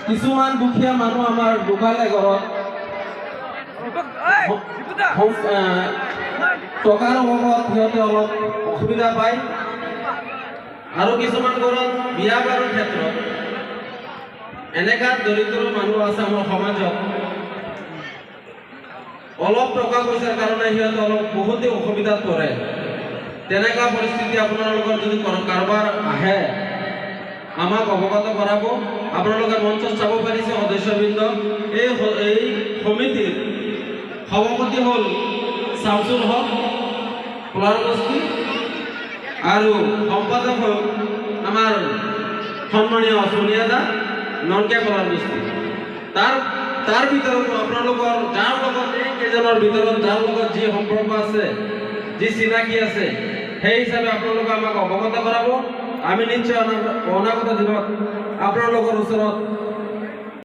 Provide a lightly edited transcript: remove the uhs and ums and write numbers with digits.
কিছুমান দুখীয়া মানুহ আমাৰ ঢুকালে ঘৰত টকাৰ অভাৱত সিহঁতে অলপ অসুবিধা পায় আৰু কিছুমান ঘৰত বিয়া বাৰুৰ ক্ষেত্ৰত এনেকা দৰিদ্ৰ মানুহ আছে আমাৰ সমাজত অলপ টকা পইচাৰ কাৰণে সিহঁতে অলপ বহুতে অসুবিধাত পৰে তেনেকা পৰিস্থিতি আপোনালোকৰ যদি কাৰোবাৰ আহে আমাক অৱগত কৰাব আপোনালোকে মঞ্চত চাব পাৰিছে সদস্যবৃন্দ এই সমিতিৰ সভাপতি হ'ল শামছুল হক পলাৰবস্তি আৰু সম্পাদক হ'ল আমাৰ সন্মানীয় সোনিয়া দা ননকে পলাৰবস্তি তাৰ ভিতৰত আপোনালোকৰ যাৰ লগত এইকেইজনৰ ভিতৰত যাৰ লগত যি সম্পৰ্ক আছে যি চিনাকি আছে সেই হিচাপে আপোনালোকে আমাক অৱগত কৰাব আমি নিশ্চয় অনাগত দিনত আপোনালোকৰ ওচৰত